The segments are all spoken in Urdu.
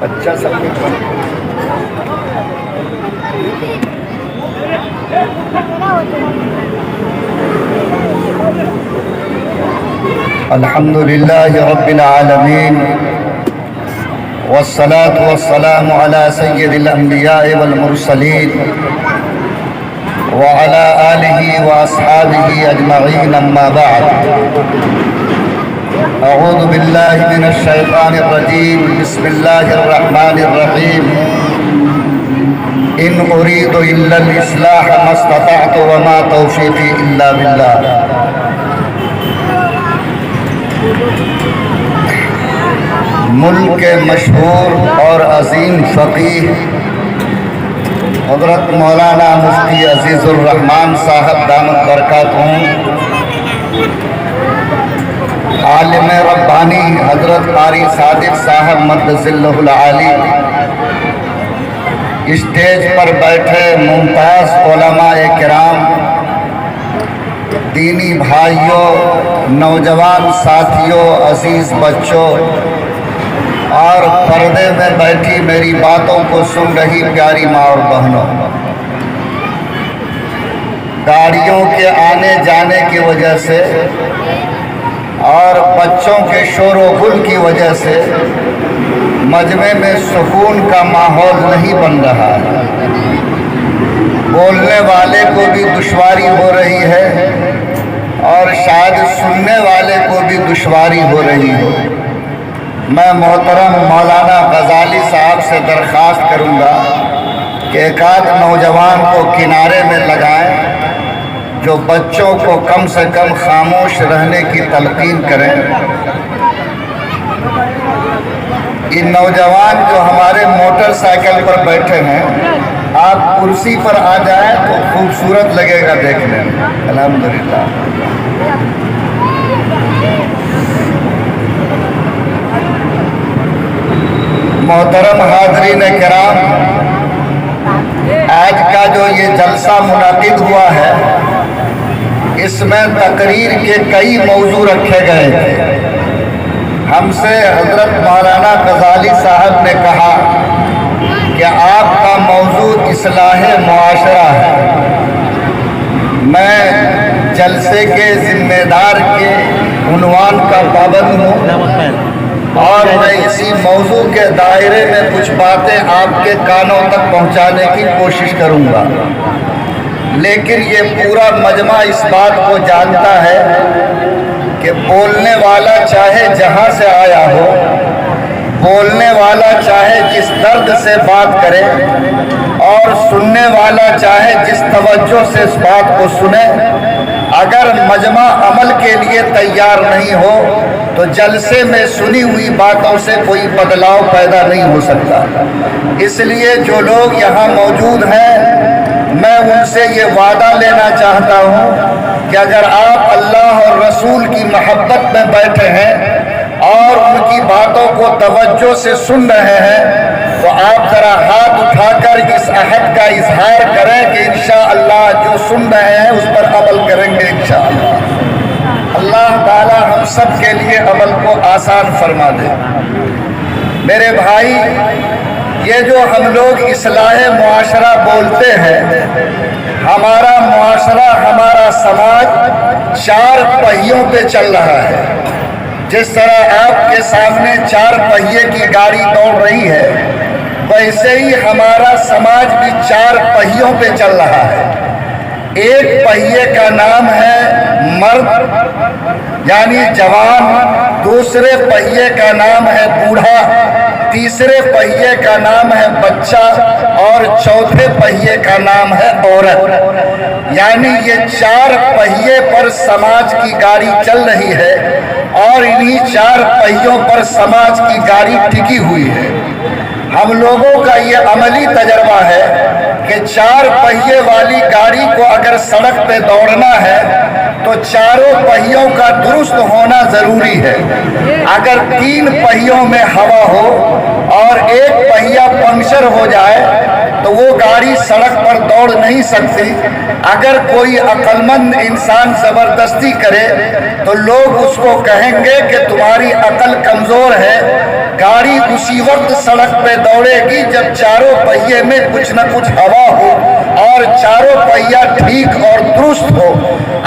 اچھا سب الحمد للہ رب العالمین والصلاة والسلام على سید الانبیاء والمرسلین وعلى آلہ واصحابہ اجمعین اما بعد اعوذ باللہ من الشیطان الرجیم بسم اللہ الرحمن الرحیم ان اريد الا الاصلاح ما استطعت وما توفیقی الا باللہ۔ ملک کے مشہور اور عظیم فقیہ حضرت مولانا مفتی عزیز الرحمان صاحب دامت برکاتہم، عالم ربانی حضرت قاری صادق صاحب مقدس اللہ العالی، اسٹیج پر بیٹھے ممتاز علماء کرام، دینی بھائیوں، نوجوان ساتھیوں، عزیز بچوں اور پردے میں بیٹھی میری باتوں کو سن رہی پیاری ماں اور بہنوں، گاڑیوں کے آنے جانے کی وجہ سے اور بچوں کے شور و غل کی وجہ سے مجمع میں سکون کا ماحول نہیں بن رہا ہے۔ بولنے والے کو بھی دشواری ہو رہی ہے اور شاید سننے والے کو بھی دشواری ہو رہی ہو۔ میں محترم مولانا غزالی صاحب سے درخواست کروں گا کہ ایک آدھ نوجوان کو کنارے میں لگائیں جو بچوں کو کم سے کم خاموش رہنے کی تلقین کریں۔ یہ نوجوان جو ہمارے موٹر سائیکل پر بیٹھے ہیں، آپ کرسی پر آ جائیں تو خوبصورت لگے گا دیکھنے میں۔ الحمدللہ۔ محترم حاضرین کرام، آج کا جو یہ جلسہ منعقد ہوا ہے، اس میں تقریر کے کئی موضوع رکھے گئے تھے۔ ہم سے حضرت مولانا غزالی صاحب نے کہا کہ آپ کا موضوع اصلاح معاشرہ ہے۔ میں جلسے کے ذمہ دار کے عنوان کا پابند ہوں اور میں اسی موضوع کے دائرے میں کچھ باتیں آپ کے کانوں تک پہنچانے کی کوشش کروں گا، لیکن یہ پورا مجمع اس بات کو جانتا ہے کہ بولنے والا چاہے جہاں سے آیا ہو، بولنے والا چاہے جس درد سے بات کرے اور سننے والا چاہے جس توجہ سے اس بات کو سنے، اگر مجمع عمل کے لیے تیار نہیں ہو تو جلسے میں سنی ہوئی باتوں سے کوئی بدلاؤ پیدا نہیں ہو سکتا۔ اس لیے جو لوگ یہاں موجود ہیں، میں ان سے یہ وعدہ لینا چاہتا ہوں کہ اگر آپ اللہ اور رسول کی محبت میں بیٹھے ہیں اور ان کی باتوں کو توجہ سے سن رہے ہیں تو آپ ذرا ہاتھ اٹھا کر اس عہد کا اظہار کریں کہ انشاءاللہ جو سن رہے ہیں اس پر عمل کریں گے انشاءاللہ۔ اللہ تعالی ہم سب کے لیے عمل کو آسان فرما دے۔ میرے بھائی، یہ جو ہم لوگ اصلاح معاشرہ بولتے ہیں، ہمارا معاشرہ، ہمارا سماج چار پہیوں پہ چل رہا ہے۔ جس طرح آپ کے سامنے چار پہیے کی گاڑی دوڑ رہی ہے، ویسے ہی ہمارا سماج بھی چار پہیوں پہ چل رہا ہے۔ ایک پہیے کا نام ہے مرد یعنی جوان، دوسرے پہیے کا نام ہے بوڑھا، تیسرے پہیے کا نام ہے بچہ اور چوتھے پہیے کا نام ہے عورت۔ یعنی یہ چار پہیے پر سماج کی گاڑی چل رہی ہے اور انہی چار پہیوں پر سماج کی گاڑی ٹکی ہوئی ہے۔ ہم لوگوں کا یہ عملی تجربہ ہے کہ چار پہیے والی گاڑی کو اگر سڑک پہ دوڑنا ہے تو چاروں پہیوں کا درست ہونا ضروری ہے۔ اگر 3 پہیوں میں ہوا ہو اور ایک پہیا پنکچر ہو جائے تو وہ گاڑی سڑک پر دوڑ نہیں سکتی۔ اگر کوئی عقل مند انسان زبردستی کرے تو لوگ اس کو کہیں گے کہ تمہاری عقل کمزور ہے۔ گاڑی اسی وقت سڑک پہ دوڑے گی جب چاروں پہیے میں کچھ نہ کچھ ہوا ہو اور چاروں پہیا ٹھیک اور درست ہو۔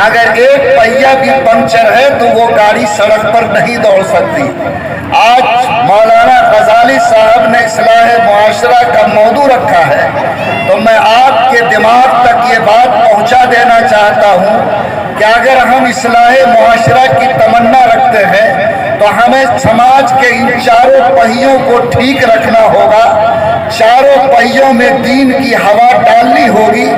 اگر ایک پہیا بھی پنکچر ہے تو وہ گاڑی سڑک پر نہیں دوڑ سکتی۔ آج مولانا غزالی صاحب نے اصلاح معاشرہ کا موضوع رکھا ہے، تو میں آپ کے دماغ تک یہ بات پہنچا دینا چاہتا ہوں کہ اگر ہم اصلاح معاشرہ کی تمنا رکھتے ہیں تو ہمیں سماج کے ان چاروں پہیوں کو ٹھیک رکھنا ہوگا۔ چاروں پہیوں میں دین کی ہوا ڈالنی ہوگی۔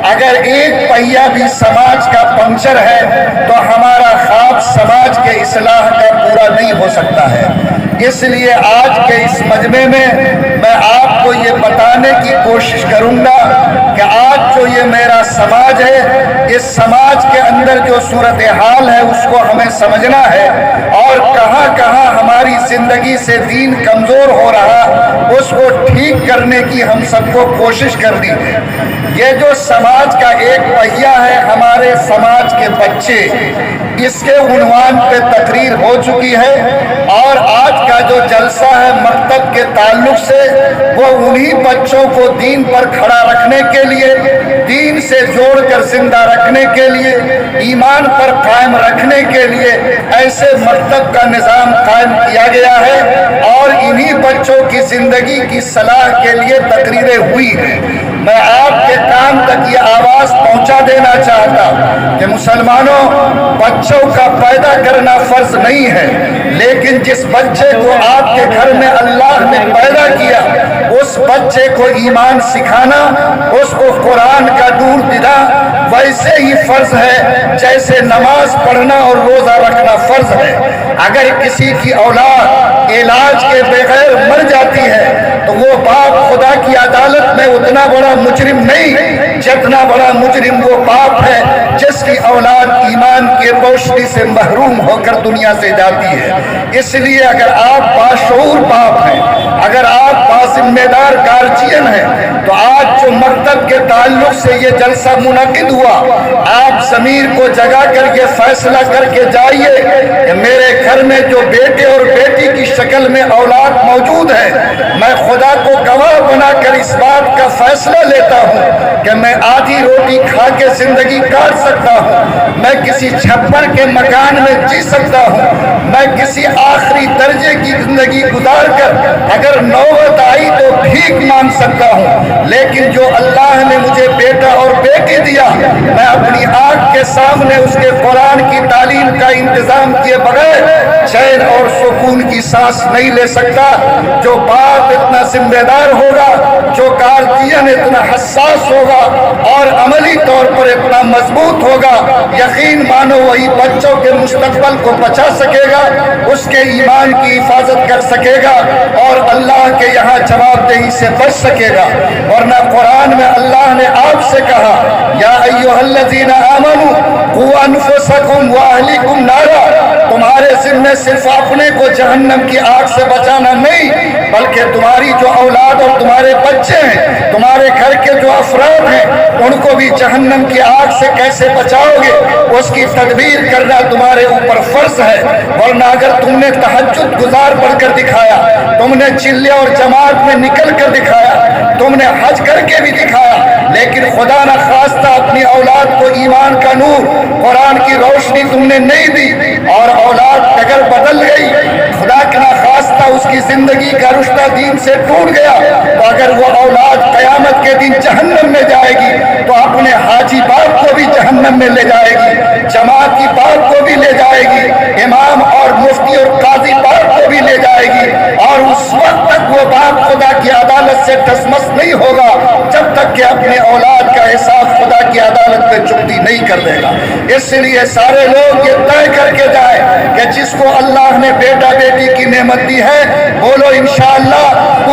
اگر ایک پہیا بھی سماج کا پنکچر ہے تو ہمارا خواب سماج کے اصلاح کا پورا نہیں ہو سکتا ہے۔ اس لیے آج کے اس مجمع میں آپ کو یہ بتانے کی کوشش کروں گا کہ آج جو یہ میرا سماج ہے، اس سماج کے اندر جو صورتحال ہے اس کو ہمیں سمجھنا ہے، اور کہاں کہاں ہماری زندگی سے دین کمزور ہو رہا اس کو ٹھیک کرنے کی ہم سب کو کوشش کرنی ہے۔ یہ جو سماج کا ایک پہیا ہے ہمارے سماج کے بچے، اس کے عنوان پہ تقریر ہو چکی ہے، اور آج کا جو جلسہ ہے مکتب کے تعلق سے وہ انہی بچوں کو دین پر کھڑا رکھنے کے لیے، دین سے جوڑ کر زندہ رکھنے کے لیے، ایمان پر قائم رکھنے کے لیے ایسے مکتب کا نظام قائم کیا گیا ہے، اور انہی بچوں کی زندگی کی صلاح کے لیے تقریریں ہوئی ہیں۔ میں آپ کے کان تک یہ آواز پہنچا دینا چاہتا کہ مسلمانوں، بچوں کا پیدا کرنا فرض نہیں ہے، لیکن جس بچے کو آپ کے گھر میں اللہ نے پیدا کیا اس بچے کو ایمان سکھانا، اس کو قرآن کا نور دینا ویسے ہی فرض ہے جیسے نماز پڑھنا اور روزہ رکھنا فرض ہے۔ اگر کسی کی اولاد علاج کے بغیر مر جاتی ہے تو وہ باپ خدا کی عدالت میں اتنا بڑا مجرم نہیں جتنا بڑا مجرم وہ باپ ہے جس کی اولاد ایمان کی روشنی سے محروم ہو کر دنیا سے جاتی ہے۔ اس لیے اگر آپ باشعور باپ ہیں، اگر آپ باذمہ دار گارجین ہیں، تو آج جو مکتب کے تعلق سے یہ جلسہ منعقد ہوا، آپ ضمیر کو جگا کر یہ فیصلہ کر کے جائیے کہ میرے گھر میں جو بیٹے اور بیٹی کی شکل میں اولاد موجود ہے، میں خدا کو گواہ بنا کر اس بات کا فیصلہ لیتا ہوں کہ میں آدھی روٹی کھا کے زندگی کاٹ سکتا ہوں، میں کسی چھپر کے مکان میں جی سکتا ہوں، میں کسی آخری درجے کی زندگی گزار کر اگر نوبت آئی تو بھیک مانگ سکتا ہوں، لیکن جو اللہ نے مجھے بیٹا اور بیٹی دیا، میں اپنی آنکھ کے سامنے اس کے قرآن کی تعلیم کا انتظام کیے بغیر چین اور سکون کی سانس نہیں لے سکتا۔ جو باپ اتنا ذمہ دار ہوگا، جو گارجین اتنا حساس ہوگا اور عملی طور پر اتنا مضبوط ہوگا، یقین مانو وہی بچوں کے مستقبل کو بچا سکے گا، اس کے ایمان کی حفاظت کر سکے گا اور اللہ کے یہاں جواب دہی سے بچ سکے گا۔ ورنہ قرآن میں اللہ نے آپ سے کہا، یا ایھا الذین آمنوا قوا انفسکم واہلیکم نارا، تمہارے ذمہ صرف اپنے کو جہنم کی آگ سے بچانا نہیں، بلکہ تمہاری جو اولاد اور تمہارے بچے ہیں، تمہارے گھر کے جو افراد ہیں، ان کو بھی جہنم کی آگ سے کیسے بچاؤ گے اس کی تدبیر کرنا تمہارے اوپر فرض ہے۔ ورنہ اگر تم نے تہجد گزار پڑھ کر دکھایا، تم نے چلے اور جماعت میں نکل کر دکھایا، تم نے حج کر کے بھی دکھایا، لیکن خدا نہ خواستہ اپنی اولاد کو ایمان کا نور، قرآن کی روشنی تم نے نہیں دی، اور اولاد اگر بدل گئی، خدا کا نہ خواستہ اس کی زندگی کا رشتہ دین سے ٹوٹ گیا، تو اگر وہ اولاد قیامت کے دن جہنم میں جائے گی تو اپنے حاجی باپ کو بھی جہنم میں لے جائے گی، جماعتی باپ کو بھی لے جائے گی، امام اور مفتی اور قاضی باپ کو بھی لے جائے گی، اور اس وقت تک وہ باپ خدا کی عدالت سے ٹسمس نہیں ہوگا جب تک کہ اپنے اولاد کا حساب خدا کی عدالت پہ چکتی نہیں کر دے گا۔ اس لیے سارے لوگ یہ طے کر کے جائیں کہ جس کو اللہ نے بیٹا بیٹی کی نعمت دی ہے، بولو انشاءاللہ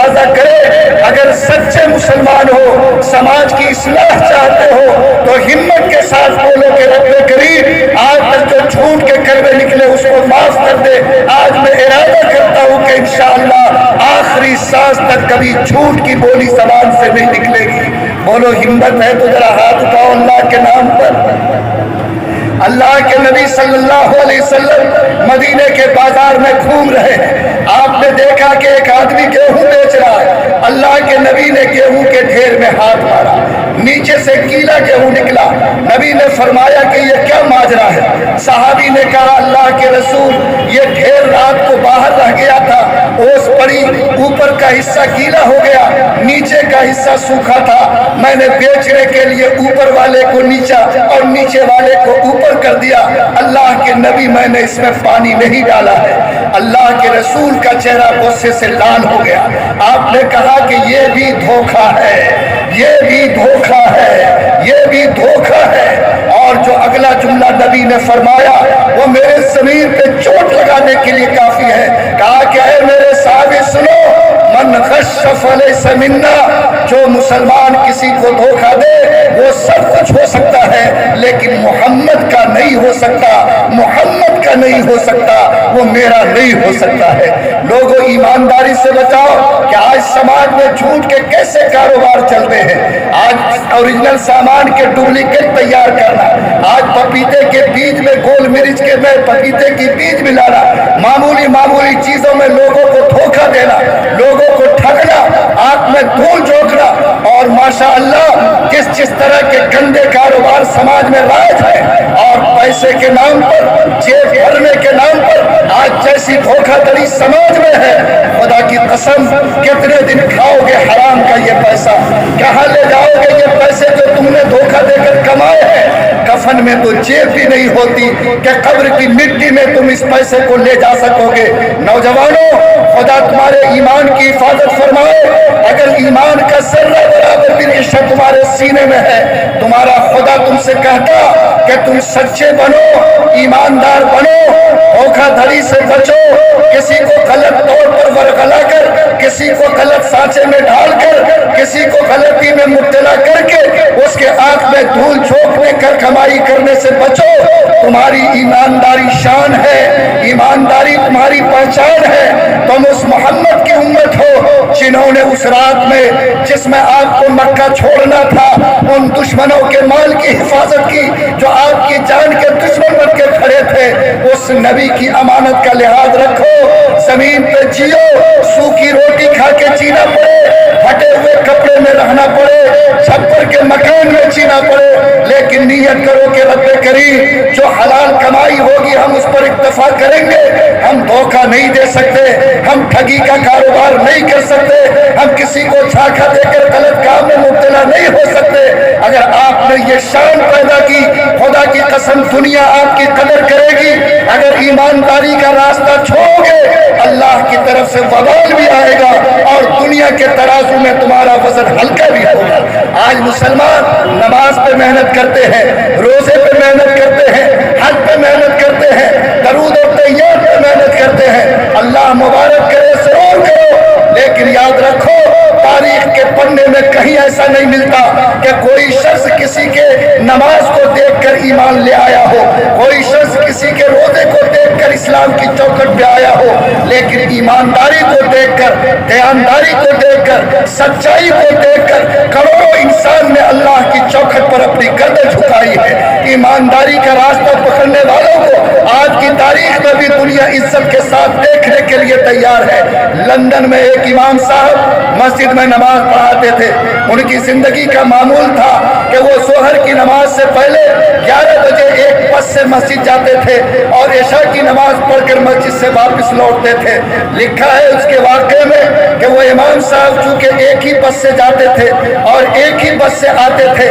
اندازہ کرے اگر سچے مسلمان ہو، سماج کی اصلاح چاہتے ہو تو ہمت کے ساتھ بولو کہ رب کریم آج تک جو جھوٹ کے کلمے نکلے اس کو معاف کر دے۔ آج میں ارادہ کرتا ہوں کہ انشاءاللہ آخری سانس تک کبھی جھوٹ کی بولی زبان سے نہیں نکلے گی۔ بولو ہمت ہے تو ذرا ہاتھ اٹھاؤ اللہ کے نام پر۔ اللہ کے نبی صلی اللہ علیہ وسلم مدینے کے بازار میں گھوم رہے ہیں، آپ نے دیکھا کہ ایک آدمی گیہوں بیچ رہا ہے، اللہ کے نبی نے گیہوں کے ڈھیر میں ہاتھ مارا، نیچے سے گیلا گیہوں نکلا، نبی نے فرمایا کہ یہ کیا ماجرا ہے؟ صحابی نے کہا اللہ کے رسول یہ ڈھیر رات کو باہر رہ گیا تھا، اوس پڑی، اوپر کا حصہ گیلا ہو گیا، نیچے کا حصہ سوکھا تھا، میں نے بیچنے کے لیے اوپر والے کو نیچا اور نیچے والے کو اوپر کر دیا۔ اللہ کے نبی میں نے اس میں پانی نہیں ڈالا ہے۔ اللہ کے رسول کا چہرہ غصے سے لال ہو گیا، آپ نے کہا کہ یہ بھی دھوکہ ہے، یہ بھی دھوکہ ہے، یہ بھی دھوکہ ہے۔ اور جو اگلا جملہ نبی نے فرمایا وہ میرے ضمیر پہ چوٹ لگانے کے لیے کافی ہے، کہا کہ اے میرے صحابی سنو، من غش فلیس منا، جو مسلمان کسی کو دھوکہ دے وہ سب کچھ ہو سکتا ہے لیکن محمد کا نہیں ہو سکتا، محمد کا نہیں ہو سکتا، وہ میرا نہیں ہو سکتا ہے۔ لوگوں ایمانداری سے بچاؤ کہ آج سماج میں جھوٹ کے کیسے کاروبار چلتے ہیں۔ آج اوریجنل سامان کے ڈپلیکیٹ تیار کرنا، آج پپیتے کے بیج میں گول مرچ کے میں پپیتے کی بیج ملانا، معمولی معمولی چیزوں میں لوگوں کو دھوکہ دینا، لوگوں کو ٹھگنا، آنکھ میں دھول جھونکنا، اور ماشاءاللہ جس طرح کے گندے کاروبار سماج میں رائج ہے، اور پیسے کے نام پر، جیب بھرنے کے نام پر آج جیسی دھوکہ دڑی سماج میں ہے، خدا کی قسم کتنے دن کھاؤ گے حرام کا یہ پیسہ؟ کہاں لے جاؤ گے یہ پیسے جو تم نے دھوکہ دے کر کمائے ہیں؟ کفن میں تو جیب بھی نہیں ہوتی کہ قبر کی مٹی میں تم اس پیسے کو لے جا سکو گے۔ نوجوانوں، خدا تمہارے ایمان کی حفاظت فرمائے۔ اگر ایمان کا ذرہ برابر بھی رشتہ تمہارے سینے میں ہے، تمہارا خدا تم سے کہتا کہ تم سچے بنو، ایماندار بنو، دھوکہ دھڑی سے بچو، کسی کو غلط طور پر ورغلا کر، کسی کو غلط سانچے میں ڈال کر، کسی کو غلطی میں مبتلا کر کے اس کے آنکھ میں دھول جھونکنے کر کمائی کرنے سے بچو۔ تمہاری ایمانداری شان ہے، ایمانداری تمہاری پہچان ہے۔ تم اس محمد کی امت ہو جنہوں نے اس رات میں جس میں آپ کو مکہ چھوڑنا تھا ان دشمنوں کے مال کی حفاظت کی جو آپ کی جان کے دشمن بن کے کھڑے تھے۔ اس نبی کی امانت کا لحاظ رکھو، زمین پہ جیو، سوکھی روٹی کھا کے جینا پڑے، پھٹے ہوئے کپڑے میں رہنا پڑے، چھپر کے مکان میں جینا پڑے، لیکن نیت کرو کہ رب کریم جو حلال کمائی ہوگی ہم اس پر اکتفا کریں گے۔ ہم دھوکہ نہیں دے سکتے، ہم ٹھگی کا کاروبار نہیں کر سکتے، ہم کسی کو جھاکا دے کر غلط کام میں مبتلا نہیں ہو سکتے۔ اگر آپ نے یہ شان پیدا کی، خدا کی قسم دنیا آپ کی قدر کرے گی۔ اگر ایمانداری کا راستہ چھوڑو گے اللہ کی طرف سے وبال بھی آئے گا اور دنیا کے ترازو میں تمہارا وزن ہلکا بھی ہوگا۔ آج مسلمان نماز پہ محنت کرتے ہیں، روزے پہ محنت کرتے ہیں، حج پہ محنت کرتے ہیں، درود و طیات پہ محنت کرتے ہیں، اللہ مبارک کرے ضرور کرو، لیکن یاد رکھو تاریخ کے پڑھنے میں کہیں ایسا نہیں ملتا کہ کوئی شخص کسی کے نماز کو دیکھ کر ایمان لے آیا ہو، کوئی شخص کسی کے روزے کو دیکھ کر اسلام کی چوکھٹ پہ آیا ہو، لیکن ایمانداری کو دیکھ کر، دیانتداری کو دیکھ کر، سچائی کو دیکھ کر کروڑوں انسان نے اللہ کی چوکھٹ پر اپنی گردن جھکائی ہے۔ ایمانداری کا راستہ پکڑنے والوں کو آج کی تاریخ میں بھی دنیا عزت کے ساتھ دیکھنے کے لیے تیار ہے۔ لندن میں ایک امام صاحب مسجد میں نماز پڑھاتے تھے، ان کی زندگی کا معمول تھا کہ وہ ظہر کی نماز سے پہلے 11 بجے ایک بس سے مسجد جاتے تھے اور عشاء کی نماز پڑھ کر مسجد سے واپس لوٹتے تھے۔ لکھا ہے اس کے واقعے میں کہ وہ امام صاحب چونکہ ایک ہی بس سے جاتے تھے اور ایک ہی بس سے آتے تھے،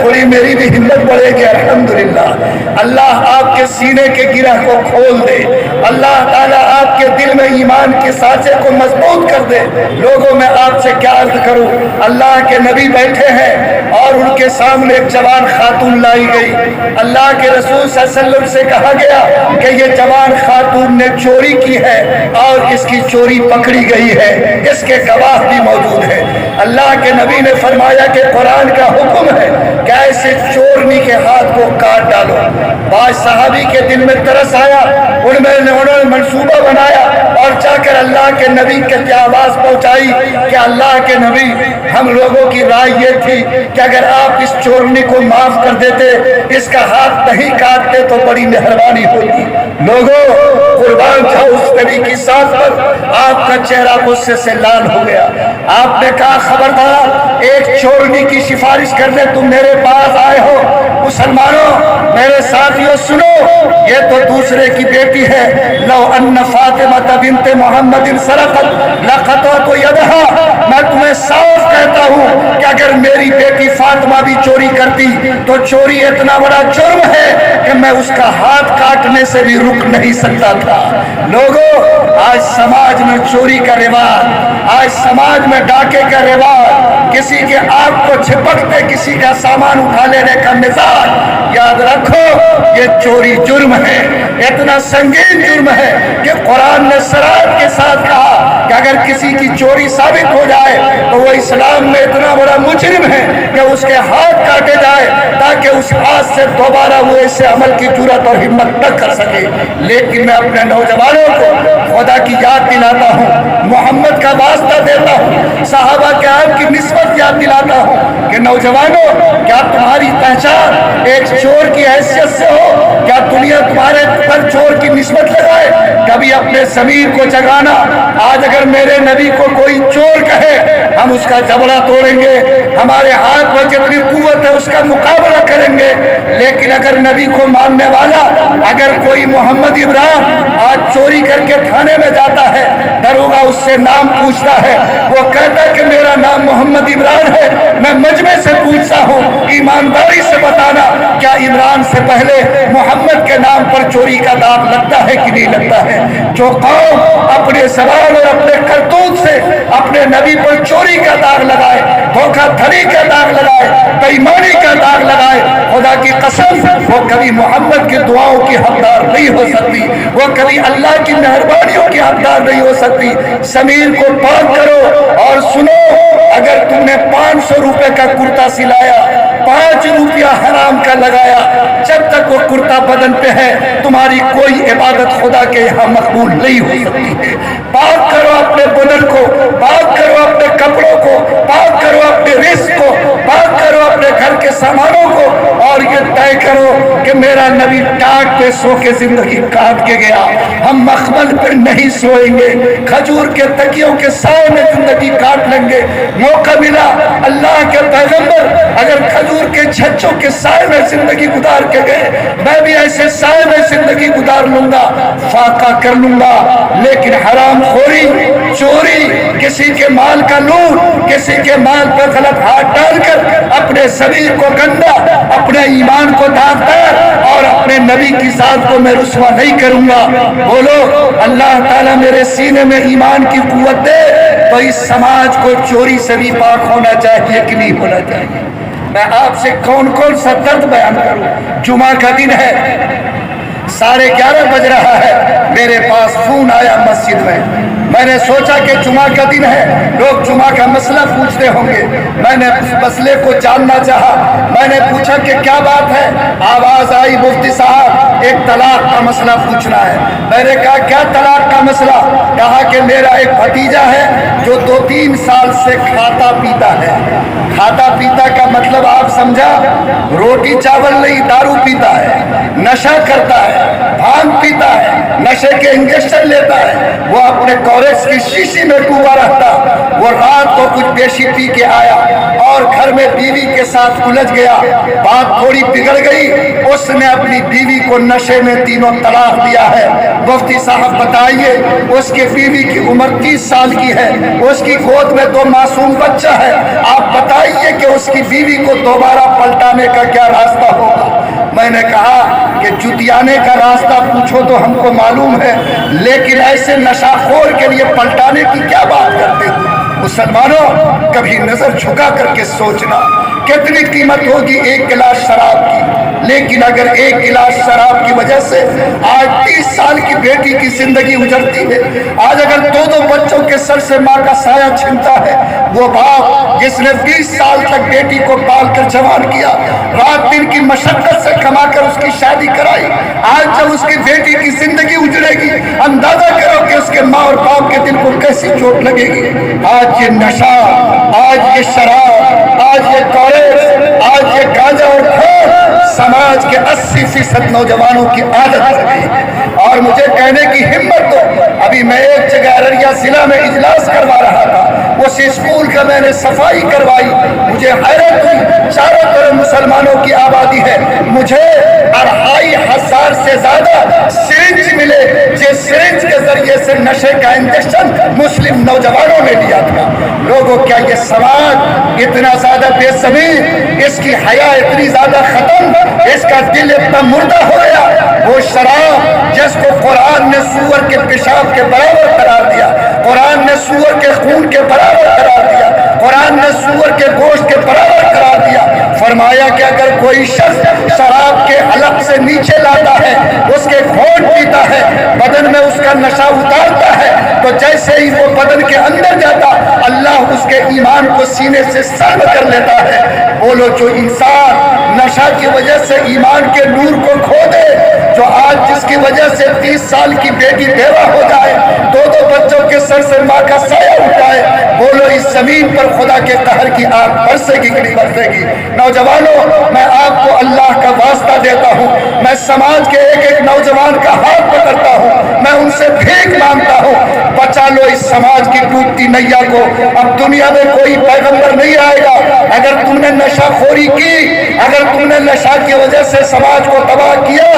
تھوڑی میری بھی ہمت بڑھے گی. الحمدللہ. اللہ آپ کے سینے کے گرہ کو کھول دے. اللہ تعالیٰ آپ کے دل میں ایمان کے سانچے کو مضبوط کر دے. لوگوں میں آپ سے کیا عرض کروں, اللہ کے نبی بیٹھے ہیں اور ان کے سامنے ایک جوان خاتون لائی گئی. اللہ کے رسول صلی اللہ علیہ وسلم سے کہا گیا کہ یہ جوان خاتون نے چوری کی ہے اور اس کی چوری پکڑی گئی ہے, اس کے گواہ بھی موجود ہیں. اللہ کے نبی نے فرمایا کہ قرآن کا حکم ہے کہ ایسے چورنی کے ہاتھ کو کاٹ ڈالو. بعض صحابی کے دل میں ترس آیا, انہوں نے منصوبہ بنایا اور جا کر اللہ کے نبی کے آواز پہنچائی کہ اللہ کے نبی, ہم لوگوں کی رائے یہ تھی کہ اگر آپ اس چورنی کو معاف کر دیتے, اس کا ہاتھ نہیں کاٹتے تو بڑی مہربانی ہوتی. لوگوں, قربان جاؤ اس نبی کی ساتھ پر, آپ کا چہرہ غصے سے لال ہو گیا. آپ نے کہا خبردار, ایک چورنی کی سفارش کرنے تم میرے پاس آئے ہو. مسلمانوں, میرے ساتھیوں سنو, یہ تو دوسرے کی بیٹی ہے. لو ان فاطمہ بنت محمد سرقت لقطعت یدہا. میں تمہیں صاف کہتا ہوں کہ اگر میری بیٹی فاطمہ بھی چوری کرتی تو چوری اتنا بڑا جرم ہے کہ میں اس کا ہاتھ کاٹنے سے بھی رک نہیں سکتا تھا. لوگوں, آج سماج میں چوری کا رواج, آج سماج میں ڈاکے کا رواج, کسی کے آنکھ کو چھپکتے کسی کا سامان اٹھا لینے کا مزاج. یاد رکھو, یہ چوری جرم ہے, اتنا سنگین جرم ہے کہ قرآن نے صراحت کے ساتھ کہا کہ اگر کسی کی چوری ثابت ہو جائے تو وہ اسلام میں اتنا بڑا مجرم ہے کہ اس کے ہاتھ کاٹے جائے تاکہ اس ہاتھ سے دوبارہ وہ اس عمل کی جرأت اور ہمت نہ کر سکے. لیکن میں اپنے نوجوانوں کو خدا کی یاد دلاتا ہوں, محمد کا واسطہ دیتا ہوں, صحابہ کرام کی نسبت یاد دلاتا ہوں کہ نوجوانوں, کیا تمہاری پہچان ایک چور کی حیثیت سے ہو؟ کیا دنیا تمہارے پر چور کی نسبت لگائے؟ کبھی اپنے ضمیر کو جگانا. آج اگر میرے نبی کو کوئی چور کہے, ہم اس کا جبڑا توڑیں گے, ہمارے ہاتھ میں جتنی قوت ہے اس کا مقابلہ کریں گے. لیکن اگر نبی کو ماننے والا, اگر کوئی محمد عمران آج چوری کر کے تھانے میں جاتا ہے, دروگا اس سے نام پوچھتا ہے, وہ کہتا ہے کہ میرا نام محمد عمران ہے, میں مجمع سے پوچھتا ہوں, ایمانداری سے بتانا کیا عمران سے پہلے محمد کے نام پر چوری کا داغ لگتا ہے کہ نہیں لگتا ہے؟ جو قوم اپنے زبان اور اپنے کرتوت سے اپنے نبی پر چوری کا داغ لگائے, دھوکہ دھڑی کا داغ لگائے, بے ایمانی کا داغ لگائے, خدا کی قسم وہ کبھی محمد کی دعاؤں کی حقدار نہیں ہو سکتی, وہ کبھی اللہ کی مہربانیوں کی حقدار نہیں ہو سکتی. ضمیر کو پاک کرو اور سنو, اگر تم نے 500 روپے کا کرتا سلایا, 5 روپیہ حرام کا لگایا, جب تک وہ کرتا بدن پہ ہے تمہاری کوئی عبادت خدا کے یہاں مقبول نہیں ہو سکتی ہے. پاک کرو اپنے بدن کو, پاک کرو اپنے کپڑوں کو, پاک کرو اپنے رزق کو, پاک کرو اپنے گھر کے سامانوں کو, اور یہ طے کرو کہ میرا نبی ٹاٹ پہ سو کے زندگی کاٹ کے گیا, ہم مخمل پہ نہیں سوئیں گے, کھجور کے تکیوں کے سائے میں زندگی کاٹ لیں گے. موقع ملا, اللہ کے پیغمبر اگر کھجور کے چھچوں کے سائے میں زندگی گزار کے گئے, میں بھی ایسے سائے میں زندگی گزار لوں گا, فاقہ کر لوں گا. لیکن حرام خوری, چوری, کسی کے مال کا لوٹ, کسی کے مال پر غلط ہاتھ ڈال کر اپنے ضمیر کو گندا, اپنے ایمان کو داغدار اور اپنے نبی کی ذات کو میں رسوا نہیں کروں گا. بولو, اللہ تعالیٰ میرے سینے میں ایمان کی قوت دے تو اس سماج کو چوری سے بھی پاک ہونا چاہیے کہ نہیں ہونا چاہیے. میں آپ سے کون کون سا درد بیان کروں. جمعہ کا دن ہے, 11:30 بج رہا ہے, میرے پاس فون آیا مسجد میں نے سوچا کہ جمعہ کا دن ہے, لوگ جمعہ کا مسئلہ پوچھتے ہوں گے. میں نے اس مسئلے کو جاننا چاہا, میں نے پوچھا کہ کیا بات ہے. آواز آئی, مفتی صاحب ایک طلاق کا مسئلہ پوچھنا ہے. میں نے کہا کیا طلاق کا مسئلہ؟ کہا کہ میرا ایک بھتیجا ہے جو 2-3 سال سے کھاتا پیتا ہے. کھاتا پیتا کا مطلب آپ سمجھا, روٹی چاول نہیں, دارو پیتا ہے, نشہ کرتا ہے, بھانگ پیتا ہے, نشے کے انجیکشن لیتا ہے, وہ اپنے کوریکس کی شیشی میں ڈوبا رہتا. وہ رات کو کچھ بیشی پی کے آیا اور گھر میں بیوی کے ساتھ الجھ گیا, بات تھوڑی بگڑ گئی, اس نے اپنی بیوی کو نشے میں 3 طلاق دیا ہے. مفتی صاحب بتائیے, اس کی بیوی کی عمر 30 سال کی ہے, اس کی گود میں 2 معصوم بچہ ہے. آپ بتائیے کہ اس کی بیوی کو دوبارہ پلٹانے کا کیا راستہ ہوگا؟ میں نے کہا کہ جتیانے کا راستہ پوچھو تو ہم کو معلوم ہے، لیکن ایسے نشہ خور کے لیے پلٹانے کی کیا بات کرتے ہو؟ مسلمانوں، کبھی نظر جھکا کر کے سوچنا، کتنی قیمت ہوگی ایک گلاس شراب کی، لیکن اگر ایک گلاس شراب کی وجہ سے آج 30 سال کی بیٹی کی زندگی اجڑتی ہے، آج اگر دو بچوں کے سر سے ماں کا سایہ چھنتا ہے، وہ باپ جس نے 20 سال تک بیٹی کو پال کر جوان کیا، رات دن کی مشقت سے کما کر اس کی شادی کرائی، آج جب اس کی بیٹی کی زندگی اجڑے گی، اندازہ کرو کہ اس کے ماں اور باپ کے دل کو کیسی چوٹ لگے گی۔ آج یہ نشہ، آج یہ شراب، آج یہ کالج، آج یہ گانجا اور کھور سماج کے 80% نوجوانوں کی عادت ہو گئی ہے۔ اور مجھے کہنے کی ہمت دو، ابھی میں ایک جگہ ارریہ ضلع میں اجلاس کروا رہا تھا، اس اسکول کا میں نے صفائی کروائی، مجھے حیرت ہوئی، چاروں طرف مسلمانوں کی آبادی ہے، مجھے 2500 سے زیادہ سرنج ملے، جس سرنج کے ذریعے سے نشے کا انجیکشن مسلم نوجوانوں نے لیا تھا۔ لوگوں، کیا یہ سماج اتنا زیادہ بے زمین، اس کی حیا اتنی زیادہ ختم، اس کا دل اتنا مردہ ہو گیا؟ وہ شراب جس کو قرآن نے سور کے پیشاب کے برابر قرار دیا، قرآن نے سور کے خون کے برابر قرار دیا، قرآن نے سور کے گوشت کے برابر قرار دیا، فرمایا کہ اگر کوئی شخص شراب کے حلق سے نیچے لاتا ہے، اس کے گھونٹ پیتا ہے، بدن میں اس کا نشہ اتارتا ہے، تو جیسے ہی وہ بدن کے اندر جاتا، اللہ اس کے ایمان کو سینے سے سلب کر لیتا ہے۔ بولو، جو انسان نشہ کی وجہ سے ایمان کے نور کو کھو دے، جو آج جس کی وجہ سے 30 سال کی بیٹی بیوہ ہو جائے، دو بچوں کے سر سے ماں کا سایہ اٹھائے، بولو اس زمین پر خدا کے قہر کی آگ برسے گی کہ نہیں برسے گی؟ نوجوانوں، میں آپ کو اللہ کا واسطہ دیتا ہوں، میں سماج کے ایک نوجوان کا ہاتھ پکڑتا ہوں، میں ان سے بھیک مانگتا ہوں، بچا لو اس سماج کی ڈوبتی نیا کو۔ اب دنیا میں کوئی پیغمبر نہیں آئے گا، اگر تم نے نشہ خوری کی، اگر تم نے نشہ کی وجہ سے سماج کو تباہ کیا،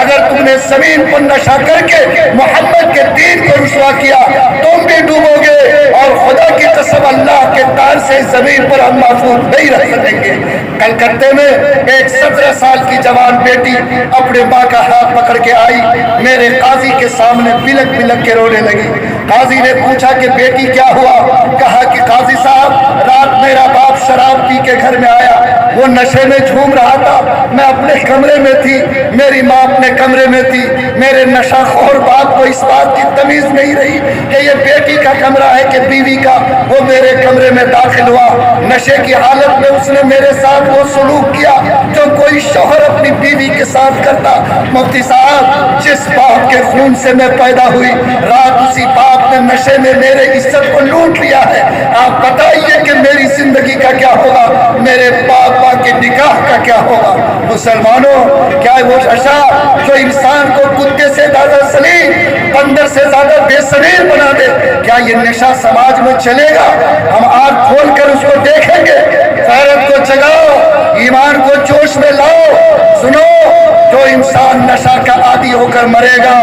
اگر تم نے زمین پر نشہ کر کے محمد کے دین کو رسوا کیا، تم بھی ڈوبو گے، اور خدا کی قسم اللہ کے تار سے زمین پر ہم محفوظ نہیں رہ سکیں گے۔ کلکتے میں ایک 17 سال کی جوان بیٹی اپنے ماں کا ہاتھ پکڑ کے آئی، میرے قاضی کے سامنے بلک بلک کے رونے لگی۔ قاضی نے پوچھا کہ بیٹی کیا ہوا؟ کہا کہ قاضی صاحب، رات میرا باپ شراب پی کے گھر میں آیا، وہ نشے میں جھوم رہا تھا، میں اپنے کمرے میں تھی، میری ماں اپنے کمرے میں تھی، میرے نشہ خور باپ کو اس بات کی تمیز نہیں رہی کہ یہ بیٹی کا کمرہ ہے کہ بیوی کا، وہ میرے کمرے میں داخل ہوا، نشے کی حالت میں اس نے میرے ساتھ وہ سلوک کیا جو کوئی شوہر اپنی بیوی کے ساتھ کرتا۔ مفتی صاحب، جس باپ کے خون سے میں پیدا ہوئی، رات اسی باپ نے نشے میں میرے عزت کو لوٹ لیا ہے، آپ بتائیے کہ میری زندگی کا کیا ہوگا، میرے باپ کے نکاح کا کیا ہوگا؟ مسلمانوں، کیا وہ نشہ جو انسان کو کتے سے زیادہ سلیم، بندر سے زیادہ بے ضمیر بنا دے، کیا یہ نشہ سماج میں چلے گا؟ ہم آنکھ کھول کر اس کو دیکھیں گے۔ غیرت کو جگاؤ، ایمان کو جوش میں لاؤ۔ سنو، جو انسان نشہ کا عادی ہو کر مرے گا،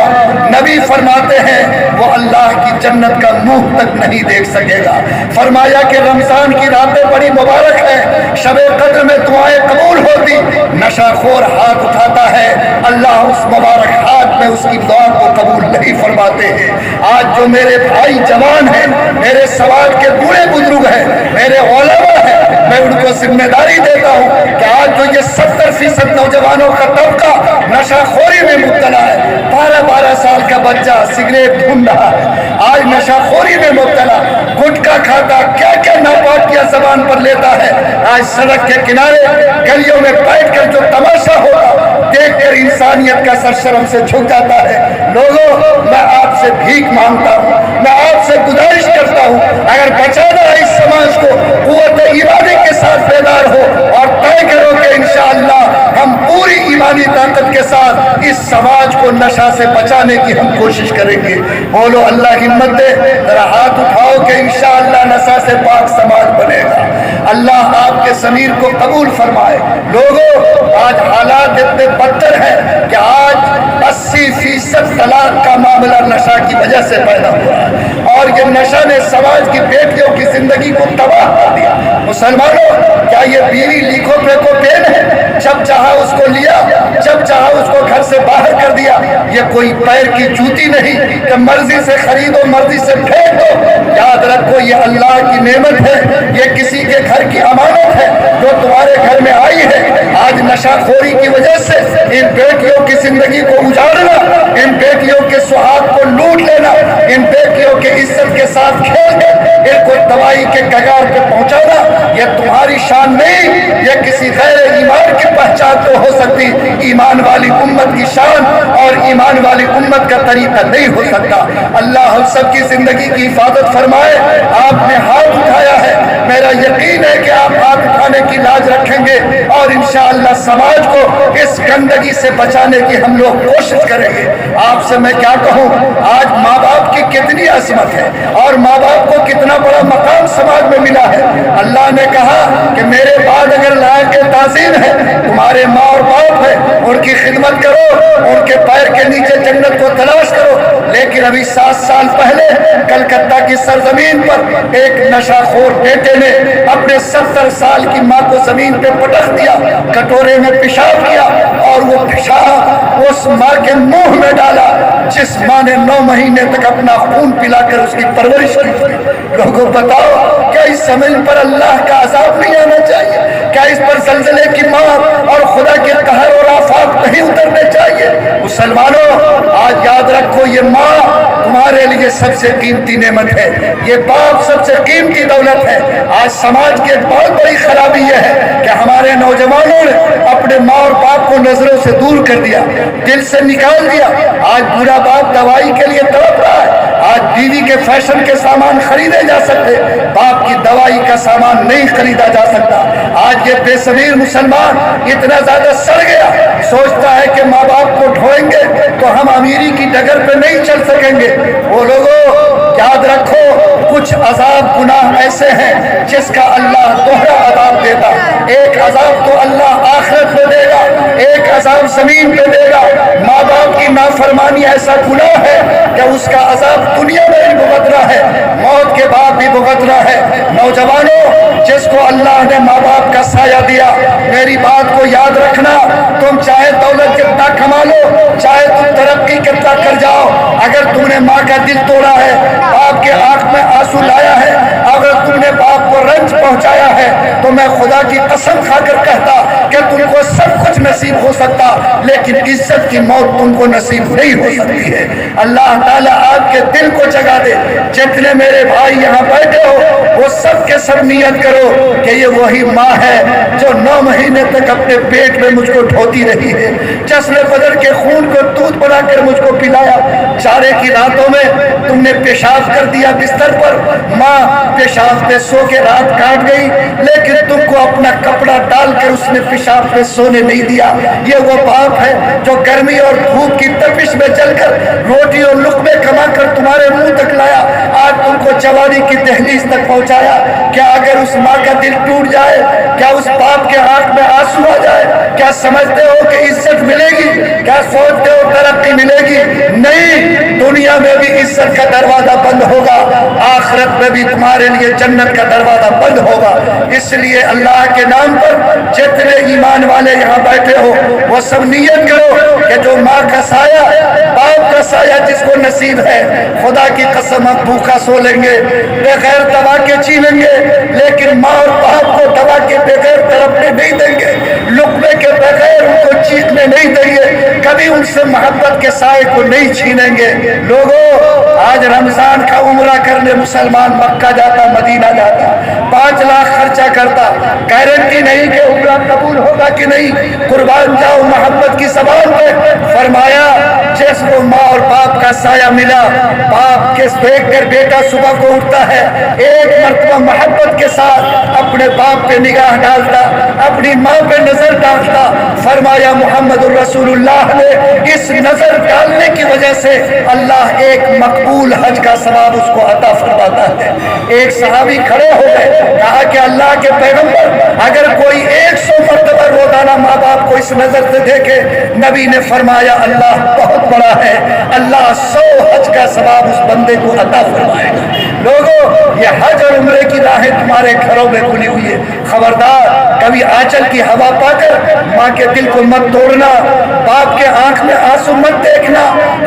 نبی فرماتے ہیں وہ اللہ کی جنت کا منہ تک نہیں دیکھ سکے گا۔ فرمایا کہ رمضان کی راتیں بڑی مبارک ہیں، شب قدر میں دعائیں قبول ہوتی، نشہ خور ہاتھ اٹھاتا ہے، اللہ اس مبارک ہاتھ میں اس کی دعا کو قبول نہیں فرماتے ہیں۔ آج جو میرے بھائی جوان ہیں، میرے سماج کے بوڑھے بزرگ ہیں، میرے علماء ہیں، میں ان کو ذمہ داری دیتا ہوں کہ آج جو یہ 70% نوجوانوں کا طبقہ نشہ خوری میں مبتلا ہے، 12 سال کا بچہ سگریٹ ڈھونڈ رہا ہے، آج نشہ خوری میں مبتلا، گٹکا کھاتا، کیا کیا ناپاکیاں زبان پر لیتا ہے، آج سڑک کے کنارے گلیوں میں بیٹھ کر جو تماشا ہوگا دیکھ کر انسانیت کا سر شرم سے جھک جاتا ہے۔ لوگوں، میں آپ سے بھیک مانگتا ہوں، میں آپ سے گزارش کرتا ہوں، اگر بچانا ہے اس سماج کو، قوت ایمانی کے ساتھ بیدار ہو اور طے کرو کہ انشاءاللہ ہم پوری ایمانی طاقت کے ساتھ اس سماج کو نشہ سے بچانے کی ہم کوشش کریں گے۔ بولو اللہ ہمت دے، ذرا ہاتھ اٹھاؤ کہ انشاءاللہ نشہ سے پاک سماج بنے گا۔ اللہ آپ کے ضمیر کو قبول فرمائے۔ لوگوں، آج حالات اتنے بدتر ہیں کہ آج 80% طلاق کا معاملہ نشہ کی وجہ سے پیدا ہوا ہے، اور یہ نشہ نے سماج کی بیٹیوں کی زندگی کو تباہ کر دیا۔ مسلمانوں، کیا یہ بیوی لیکھو پھینکو پین ہے؟ جب چاہا اس کو لیا، جب چاہا اس کو گھر سے باہر کر دیا۔ یہ کوئی پیر کی جوتی نہیں کہ مرضی سے خریدو مرضی سے پھینک دو۔ یاد رکھو، یہ اللہ کی نعمت ہے، یہ کسی کے گھر کی امانت ہے جو تمہارے گھر میں آئی ہے۔ آج نشہ خوری کی وجہ سے ان بیٹیوں کی زندگی کو اجاڑنا، ان بیٹیوں کے سہاگ کو لوٹ لینا، ان بیٹیوں کے عزت کے ساتھ کھیلنا، ان کو تباہی کے کگار پہ پہنچانا، یہ تمہاری شان نہیں، یہ کسی غیر ایمان کی پہچان تو ہو سکتی، ایمان والی امت کی شان اور ایمان والی امت کا طریقہ نہیں ہو سکتا۔ اللہ ہم سب کی زندگی کی حفاظت فرمائے۔ آپ نے ہاتھ اٹھایا ہے، میرا یقین ہے کہ آپ ہاتھ اٹھانے کی لاج رکھیں گے اور انشاءاللہ سماج کو اس گندگی سے بچانے کی ہم لوگ کوشش کریں گے۔ آپ سے میں کیا کہوں، آج ماں باپ کی کتنی عظمت ہے اور ماں باپ کو کتنا بڑا مقام سماج میں ملا ہے۔ اللہ نے کہا کہ میرے بعد اگر لائق تعظیم ہے، تمہارے ماں اور باپ ہے، ان کی خدمت کرو، ان کے پیر کے نیچے جنت کو تلاش کرو۔ لیکن ابھی 7 سال پہلے کلکتہ کی سرزمین پر ایک نشہ خور بیٹے نے اپنے 70 سال کی ماں کو زمین پہ پٹک دیا، کٹورے میں پیشاب کیا، اور وہ پیشاب اس ماں کے منہ میں ڈالا جس ماں نے 9 مہینے تک اپنا خون پلا کر اس کی پرورش کی۔ لوگوں بتاؤ، کیا اس زمین پر اللہ کا عذاب نہیں آنا چاہیے؟ کیا اس پر زلزلے کی مار اور خدا کے قہر اور آفات نہیں اترنے چاہیے؟ مسلمانوں، آج یاد رکھو، یہ ماں تمہارے لیے سب سے قیمتی نعمت ہے، یہ باپ سب سے قیمتی دولت ہے۔ آج سماج کی ایک بہت بڑی خرابی یہ ہے کہ ہمارے نوجوانوں نے اپنے ماں اور باپ کو نظروں سے دور کر دیا، دل سے نکال دیا۔ آج بوڑھا باپ دوائی کے لیے تڑپ رہا ہے، آج بیوی کے فیشن کے سامان خریدے جا سکتے، باپ کی دوائی کا سامان نہیں خریدا جا سکتا۔ آج یہ بے ضمیر مسلمان اتنا زیادہ سڑ گیا، سوچتا ہے کہ ماں باپ کو ڈھوئیں گے تو ہم امیری کی ڈگر پہ نہیں چل سکیں گے۔ وہ لوگوں، یاد رکھو، کچھ عذاب گناہ ایسے ہیں جس کا اللہ دوہرا عذاب دیتا۔ ایک عذاب تو اللہ آخرت میں دے گا، ایک عذاب زمین پہ دے گا۔ ماں باپ کی نافرمانی ایسا گناہ ہے کہ اس کا عذاب دنیا میں بھی بھگتنا ہے، موت کے بعد بھی بھگتنا ہے۔ نوجوانوں، جس کو اللہ نے ماں باپ کا سایہ دیا، میری بات کو یاد رکھنا، تم چاہے دولت کتنا کما لو، چاہے تم ترقی کتنا کر جاؤ، اگر تم نے ماں کا دل توڑا ہے، باپ کے آنکھ میں آنسو لایا ہے، اگر تم نے باپ کو رنج پہنچایا ہے، تو میں خدا کی قسم کھا کر کہتا کہ تم کو سب کچھ نصیب ہو سکتا، لیکن عزت کی موت تم کو نصیب نہیں ہو سکتی ہے۔ اللہ تعالیٰ آپ کے دل کو جگا دے۔ جتنے میرے بھائی یہاں بیٹھے ہو، وہ سب کے سب نیت کرو کہ یہ وہی ماں ہے جو 9 مہینے تک اپنے پیٹ میں مجھ کو ڈھوتی رہی ہے، جس نے بدر کے خون کو دودھ بنا کر مجھ کو پلایا۔ چارے کی راتوں میں تم نے پیشاب کر دیا بستر پر، ماں پیشاب پہ سو کے رات کاٹ گئی، لیکن تم کو اپنا کپڑا ڈال کر اس نے پیشاب پہ سونے نہیں دیا۔ یہ وہ باپ ہے جو گرمی اور دھوپ کی تپش میں چل کر روٹی اور لقمے کما کر تمہارے منہ تک لایا، آج تم کو جوانی کی دہلیز تک پہنچایا۔ کیا اگر اس ماں کا دل ٹوٹ جائے، کیا اس باپ کے آنکھ میں آنسو آ جائے، کیا سمجھتے ہو کہ عزت ملے گی؟ کیا سوچتے ہو ترقی ملے گی؟ نہیں، دنیا میں بھی عزت کا دروازہ بند ہوگا، آخرت میں بھی تمہارے لیے جنت کا دروازہ بند ہوگا۔ اس لیے اللہ کے نام پر جتنے ایمان والے یہاں بیٹھے ہو، وہ سب نیت کرو کہ جو ماں کا سایہ، باپ کا سایہ جس کو نصیب ہے، خدا کی قسم ہم بھوکا سو لیں گے، بغیر دوا کے جی لیں گے، لیکن ماں اور باپ کو دوا کے بغیر تڑپنے نہیں دیں گے، لقمے کے بغیر ان کو چیخنے نہیں دیں گے، کبھی ان سے محبت کے سائے کو نہیں چھینیں گے۔ لوگوں، آج رمضان کا عمرہ کرنے مسلمان مکہ جاتا، مدینہ جاتا، 5 لاکھ خرچہ کرتا، گارنٹی نہیں کہ عمرہ قبول ہوگا کہ نہیں۔ قربان جاؤ محبت کی زبان پہ، فرمایا جس کو ماں اور باپ کا سایہ ملا، باپ کے دیکھ کر بیٹا صبح کو اٹھتا ہے، ایک مرتبہ محبت کے ساتھ اپنے باپ پہ نگاہ ڈالتا، اپنی ماں پہ نظر ڈالتا۔ فرمایا محمد الرسول اللہ نے اس نظر ڈالنے کی وجہ سے اللہ ایک مقبول حج کا ثواب اس کو عطا فرماتا ہے۔ ایک صحابی کھڑے ہو گئے، کہا کہ اللہ کے پیغمبر اگر کوئی 100 مرتبہ روزانہ ماں باپ کو اس نظر سے دیکھے، نبی نے فرمایا اللہ بہت بڑا ہے، اللہ 100 حج کا ثواب اس بندے کو عطا فرمائے گا۔ لوگوں، یہ حج اور عمرے کی راہیں تمہارے گھروں میں کھلی ہوئی ہے، خبردار کبھی آنچل کی ہوا پا کر ماں کے دل کو مت توڑنا، باپ کے آنکھ میں آنسو مت دیکھنا،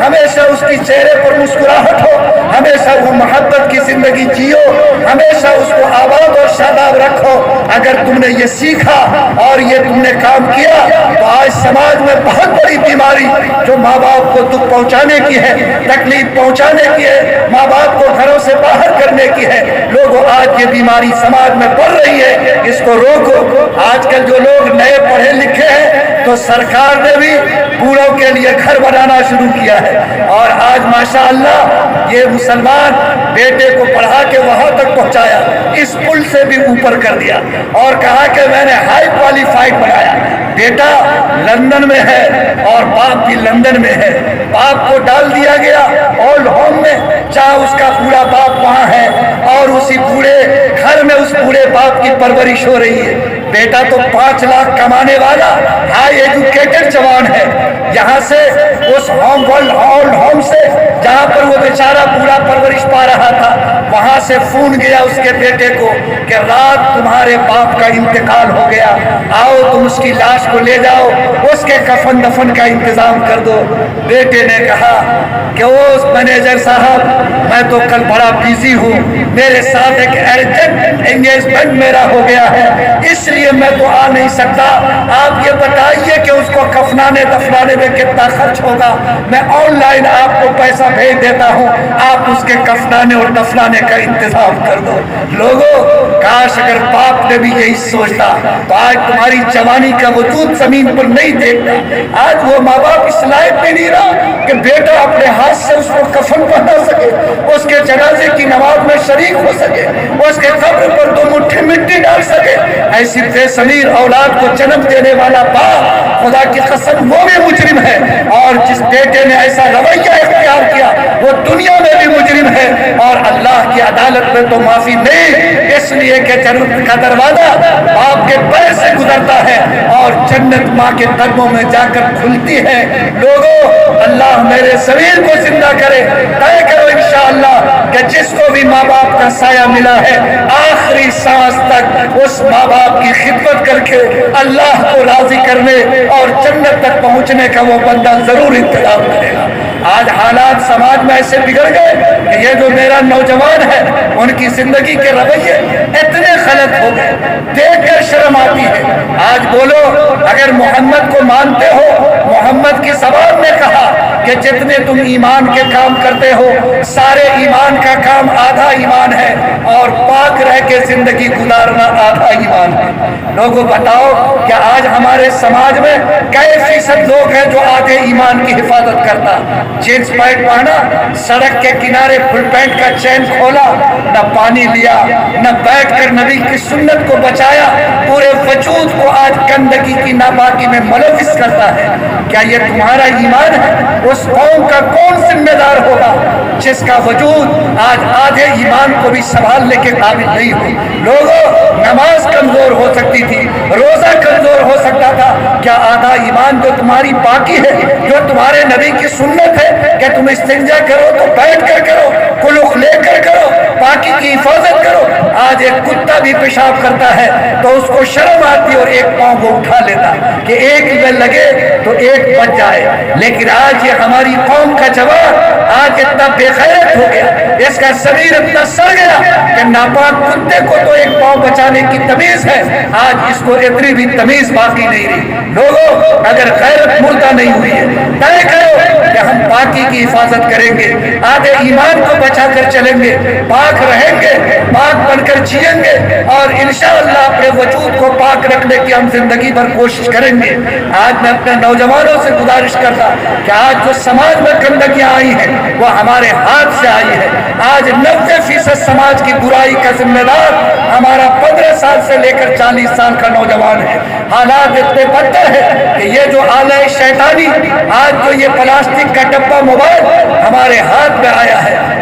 ہمیشہ اس کی چہرے پر مسکراہٹ ہو، ہمیشہ وہ محبت کی زندگی جیو، ہمیشہ اس کو آباد اور شاداب رکھو۔ اگر تم نے یہ سیکھا اور یہ تم نے کام کیا تو آج سماج میں بہت بڑی بیماری جو ماں باپ کو دکھ پہنچانے کی ہے، تکلیف پہنچانے کی ہے، ماں باپ کو گھروں سے باہر کرنے کی ہے، لوگوں آج یہ بیماری سماج میں بڑھ رہی ہے، اس کو روکو۔ آج کل جو لوگ نئے پڑھے لکھے ہیں تو سرکار نے بھی بوڑھوں کے لیے گھر بنانا شروع کیا ہے، اور آج ماشاءاللہ یہ مسلمان بیٹے کو پڑھا کے وہاں تک پہنچایا، اس پل سے بھی اوپر کر دیا اور کہا کہ میں نے ہائی کوالیفائڈ بنایا۔ بیٹا لندن میں ہے اور باپ بھی لندن میں ہے، باپ کو ڈال دیا گیا اولڈ ہوم میں، جہاں اس کا بوڑھا باپ وہاں ہے اور اسی بوڑھے گھر میں اس بوڑھے باپ کی پرورش ہو رہی ہے۔ بیٹا تو 5 لاکھ کمانے والا ہائی ایجوکیٹڈ جوان ہے، یہاں سے اس اولڈ ہوم سے جہاں پر وہ بیچارہ بوڑھا پرورش پا رہا تھا، وہاں سے فون گیا اس کے بیٹے کو کہ رات تمہارے باپ کا انتقال ہو گیا، آؤ تم اس کی لاش کو لے جاؤ، اس کے کفن دفن کا انتظام کر دو۔ بیٹے نے کہا کہ اس مینیجر صاحب میں تو کل بڑا بیزی ہوں، میرے ساتھ ایک ارجنٹ انگیجمنٹ میرا ہو گیا ہے، اس لیے میں تو آ نہیں سکتا، آپ یہ بتائیے کہ اس کو کفنانے دفنانے میں کتنا خرچ ہوگا، میں آن لائن آپ کو پیسہ بھیج دیتا ہوں، آپ اس کے کفنانے اور دفنانے کا انتظام کر دو۔ لوگوں، کاش اگر باپ نے بھی یہی سوچتا تو آج تمہاری جوانی کا وجود زمین پر نہیں دیکھتا۔ آج وہ ماں باپ اس لائق بھی نہیں رہا کہ بیٹا اپنے ہاتھ سے اس کو کفن پہنا سکے، اس کے جنازے کی نماز میں شریک ہو سکے، اس کے قبر پر 2 مٹھی مٹی ڈال سکے۔ ایسی بے ضمیر اولاد کو جنم دینے والا باپ خدا کی قسم وہ بھی مجرم ہے، اور جس بیٹے نے ایسا رویہ اختیار کیا وہ دنیا میں بھی مجرم ہے اور اللہ کی عدالت میں تو معافی نہیں، اس لیے کہ جنت کا دروازہ باپ کے پیر سے گزرتا ہے اور جنت ماں کے قدموں میں جا کر کھلتی ہے۔ لوگوں، اللہ میرے ضمیر کو زندہ کرے، طے کرو انشاءاللہ کہ جس کو بھی ماں باپ کا سایہ ملا ہے آخری سانس تک اس ماں باپ کی خدمت کر کے اللہ کو راضی کرنے اور جنت تک پہنچنے کا وہ بندہ ضرور انتظام کرے گا۔ آج حالات سماج میں ایسے بگڑ گئے کہ یہ جو میرا نوجوان ہے ان کی زندگی کے رویے اتنے غلط ہو گئے، دیکھ کر شرم آتی ہے۔ آج بولو، اگر محمد کو مانتے ہو، محمد کی زبان نے کہا کہ جتنے تم ایمان کے کام کرتے ہو سارے ایمان کا کام آدھا ایمان ہے اور پاک رہ کے زندگی گزارنا آدھا ایمان ہے۔ لوگوں بتاؤ کہ آج ہمارے سماج میں کئی فیصد لوگ ہیں جو آدھے ایمان کی حفاظت کرتا، جینس پینٹ پہنا، سڑک کے کنارے فل پینٹ کا چین کھولا، نہ پانی لیا، نہ بیٹھ کر نبی کی سنت کو بچایا، پورے وجود کو آج گندگی کی ناپاکی میں ملوث کرتا ہے۔ کیا یہ تمہارا ایمان ہے؟ اس قوم کا کون ذمہ دار ہوگا جس کا وجود آج آدھے ایمان کو بھی سنبھالنے کے قابل نہیں ہو؟ لوگوں، نماز کمزور ہو سکتی تھی، روزہ کمزور ہو سکتا تھا، کیا آدھا ایمان جو تمہاری باقی ہے، جو تمہارے نبی کی سنت ہے کہ تم استنجا کرو تو بیٹھ کر کرو، کلوخ لے کر کرو، پاکی کی حفاظت کرو، آج ایک کتا بھی پیشاب کرتا ہے تو اس کو شرم آتی اور ایک پاؤں کو اٹھا لیتا کہ ایک میں لگے تو ایک بچ جائے، لیکن آج یہ ہماری قوم کا جوان آج اتنا بے غیرت ہو گیا، اس کا ضمیر اتنا سڑ گیا کہ ناپاک کتے کو تو ایک پاؤں بچانے کی تمیز ہے، آج اس کو اتنی بھی تمیز باقی نہیں رہی۔ لوگوں، اگر غیرت مردہ نہیں ہوئی ہے، طے کرو کہ ہم پاکی کی حفاظت کریں گے، آدھے ایمان کو بچا کر چلیں گے، پاک رہیں گے، پاک بن کر جیئیں گے اور انشاءاللہ اپنے وجود کو پاک رکھنے کی ہم زندگی بھر کوشش کریں گے۔ آج میں اپنے نوجوانوں سے گزارش کرتا کہ آج جو سماج میں گندگیاں آئی ہیں وہ ہمارے ہاتھ سے آئی ہے۔ آج 90% سماج کی برائی کا ذمہ دار ہمارا 15 سال سے لے کر 40 سال کا نوجوان ہے۔ حالات اتنے بدتر ہیں کہ یہ جو آلہ شیطانی، آج جو یہ پلاسٹک کا ڈبہ موبائل ہمارے ہاتھ میں آیا ہے،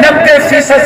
90%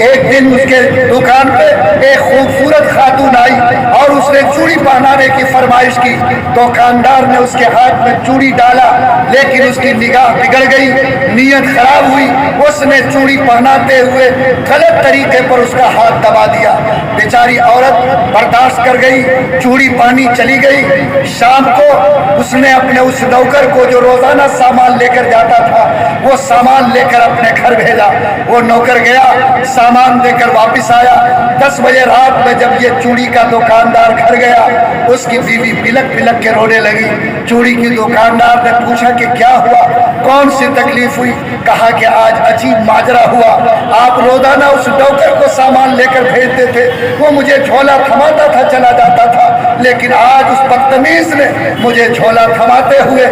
ایک دن اس کے دکان پہ ایک خوبصورت خاتون آئی اور اس نے چوڑی پہنانے کی فرمائش کی۔ دکاندار نے اس کے ہاتھ میں چوڑی ڈالا، لیکن اس کی نگاہ بگڑ گئی، نیت خراب ہوئی، اس نے چوڑی پہناتے ہوئے غلط طریقے پر اس کا ہاتھ دبا دیا۔ بیچاری عورت برداشت کر گئی، چوڑی پہنی چلی گئی۔ شام کو اس نے اپنے اس نوکر کو جو روزانہ سامان لے کر جاتا تھا، وہ سامان لے کر اپنے گھر بھیجا۔ وہ نوکر گیا، سامان دے کر واپس آیا۔ 10 بجے رات میں جب یہ چوڑی کا دکاندار گھر گیا، اس کی بیوی بلک بلک کے رونے لگی۔ چوڑی کی دکاندار نے پوچھا کہ کیا ہوا، کون سی تکلیف ہوئی؟ کہا کہ آج عجیب ماجرا ہوا، آپ روزانہ اس نوکر کو سامان لے کر بھیجتے تھے، وہ مجھے جھولا تھماتا تھا چلا جاتا تھا، لیکن آج اس بدتمیز نے مجھے جھولا تھماتے ہوئے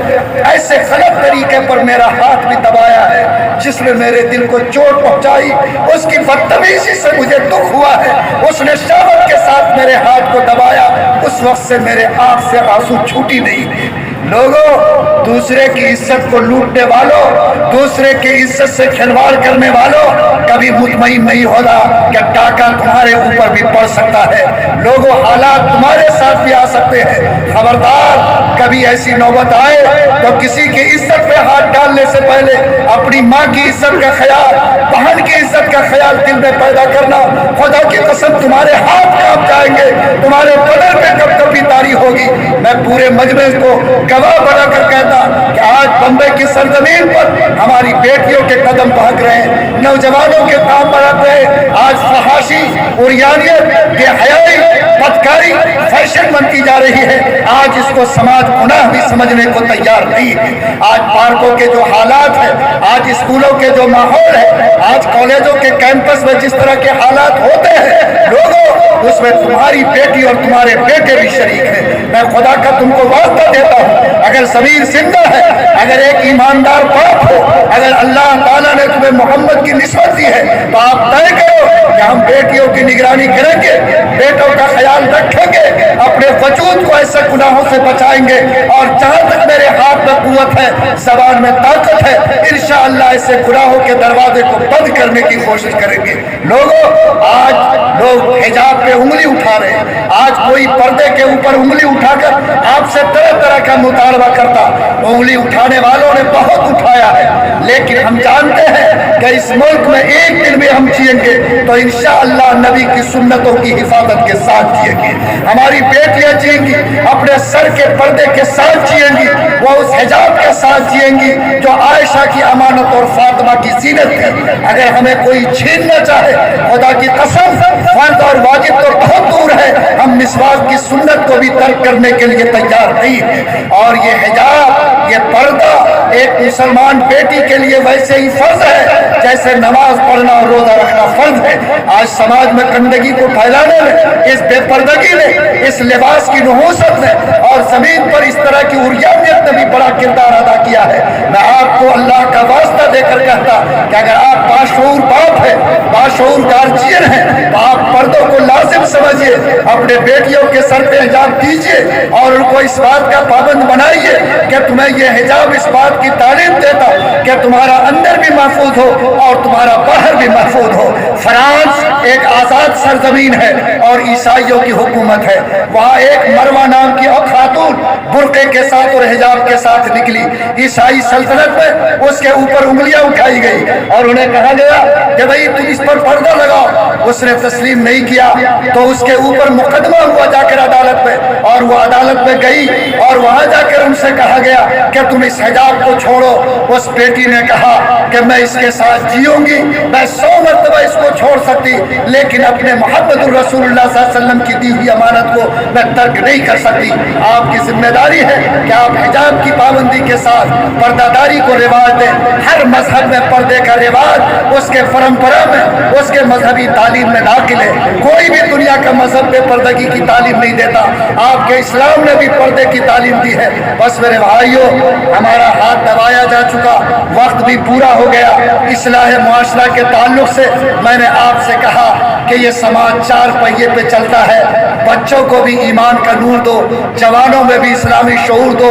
ایسے غلط طریقے پر میرا ہاتھ بھی دبایا ہے جس میں میرے دل کو چوٹ پہنچائی۔ اس کی بدتمیزی سے مجھے دکھ ہوا ہے، اس نے شہوت کے ساتھ میرے ہاتھ کو دبایا، اس وقت سے میرے آنکھ سے آنسو چھوٹی نہیں۔ لوگوں، دوسرے کی عزت کو لوٹنے والوں، دوسرے کی عزت سے کھلواڑ کرنے والوں کبھی مطمئن نہیں ہوگا کہ ڈاکہ تمہارے اوپر بھی پڑ سکتا ہے۔ لوگوں، حالات تمہارے ساتھ بھی آ سکتے ہیں، خبردار کبھی ایسی نوبت آئے تو کسی کی عزت پہ ہاتھ ڈالنے سے پہلے اپنی ماں کی عزت کا خیال، بہن کی عزت کا خیال دل میں پیدا کرنا۔ خدا کی قسم تمہارے ہاتھ کانپ جائیں گے، تمہارے بدن پہ کب کبھی تاری ہوگی۔ میں پورے مجمع کو گواہ بنا کر کہتا کہ آج بمبئی کی سرزمین پر ہماری بیٹیوں کے قدم بہک رہے ہیں، نوجوانوں کے کام بڑھتے رہے ہیں۔ آج فحاشی، عریانیت، بے حیائی، بدکاری فیشن بنتی جا رہی ہے۔ آج اس کو سماج گناہ بھی سمجھنے کو تیار نہیں ہے۔ آج پارکوں کے جو حالات ہیں، آج اسکولوں کے جو ماحول ہے، آج کالجوں کے کیمپس میں جس طرح کے حالات ہوتے ہیں، لوگوں اس میں تمہاری بیٹی اور تمہارے بیٹے بھی شریک ہیں۔ میں خدا کا تم کو وعدہ دیتا ہوں، اگر ضمیر زندہ ہے، اگر ایک ایماندار باپ ہو، اگر اللہ تعالیٰ نے تمہیں محمد کی نسبت دی ہے، تو آپ طے کرو کہ ہم بیٹیوں کی نگرانی کریں گے، بیٹوں کا خیال رکھیں گے، اپنے وجود کو ایسے گناہوں سے بچائیں گے، اور جہاں تک میرے ہاتھ میں قوت ہے، زبان میں طاقت ہے، انشاءاللہ ایسے گناہوں کے دروازے کو بند کرنے کی کوشش کریں گے۔ لوگوں، آج لوگ حجاب پہ انگلی اٹھا رہے ہیں، آج کوئی پردے کے اوپر انگلی اٹھا کر آپ سے طرح طرح کا مطالبہ کرتا۔ انگلی اٹھانے والوں نے بہت اٹھایا ہے، لیکن ہم جانتے ہیں کہ اس ملک میں ایک دن بھی ہم جئیں گے تو انشاءاللہ نبی کی سنتوں کی حفاظت کے ساتھ جئیں گے۔ ہماری بیٹیاں جئیں گی اپنے سر کے پردے کے ساتھ جئیں گی، وہ اس حجاب کے ساتھ جئیں گی جو عائشہ کی امانت اور فاطمہ کی زینت تھی۔ اگر ہمیں کوئی چھیننا چاہے، خدا کی قسم فرض اور واجب تو بہت دور ہے، ہم مسواک کی سنت کو بھی ترک کرنے کے لیے تیار نہیں ہے۔ اور یہ حجاب، یہ پردہ ایک مسلمان بیٹی کے لیے ویسے ہی فرض ہے جیسے نماز پڑھنا اور روزہ رکھنا فرض ہے۔ آج سماج میں گندگی کو پھیلانے میں، اس بے پردگی نے، اس لباس کی نحوست نے اور زمین پر اس طرح کی عریانیت نے بھی بڑا کردار ادا کیا ہے۔ میں آپ کو اللہ کا واسطہ دے کر کہتا کہ اگر آپ باشعور باپ ہیں، باشعور گارجین ہیں، تو آپ پردوں کو لازم سمجھیے، اپنے بیٹیوں کے سر پہ حجاب دیجیے اور ان کو اس بات کا پابند بنائیے کہ تمہیں یہ حجاب اس بات کی تعلیم دیتا کہ تمہارا اندر بھی محفوظ ہو اور تمہارا باہر بھی محفوظ ہو۔ فرانس ایک آزاد سرزمین ہے اور عیسائیوں کی حکومت ہے، وہاں ایک مروہ نام کی خاتون برقعے کے ساتھ اور حجاب کے ساتھ نکلی۔ عیسائی سلطنت میں اس کے اوپر انگلیاں اٹھائی گئی اور انہیں کہا گیا کہ بھئی تم اس پر پردہ لگاؤ۔ اس نے تسلیم نہیں کیا تو اس کے اوپر مقدمہ ہوا جا کر عدالت میں، اور وہ عدالت میں گئی اور وہاں جا کر ان سے کہا گیا کہ تم اس حجاب کو چھوڑو۔ اس بیٹی نے کہا کہ میں اس کے ساتھ جیوں گی، میں 100 مرتبہ اس کو چھوڑ سکتی، لیکن اپنے محمد الرسول اللہ صلی اللہ علیہ وسلم کی دی ہوئی امانت کو میں ترک نہیں کر سکتی۔ آپ کی ذمہ داری ہے کہ آپ حجاب کی پابندی کے ساتھ پردہ داری کو رواج دیں۔ ہر مذہب میں پردے کا رواج اس کے پرمپرا میں، اس کے مذہبی تعلیم میں داخل ہے۔ کوئی بھی دنیا کا مذہب بے پردگی کی تعلیم نہیں دیتا، آپ کے اسلام نے بھی پردے کی تعلیم دی ہے۔ بس میرے بھائیوں، ہمارا ہاتھ دبایا جا چکا، وقت بھی پورا ہو گیا۔ اصلاح معاشرہ کے تعلق سے میں نے آپ سے کہا کہ یہ سماج 4 پہیے پہ چلتا ہے۔ بچوں کو بھی ایمان کا نور دو، جوانوں میں بھی اسلامی شعور دو،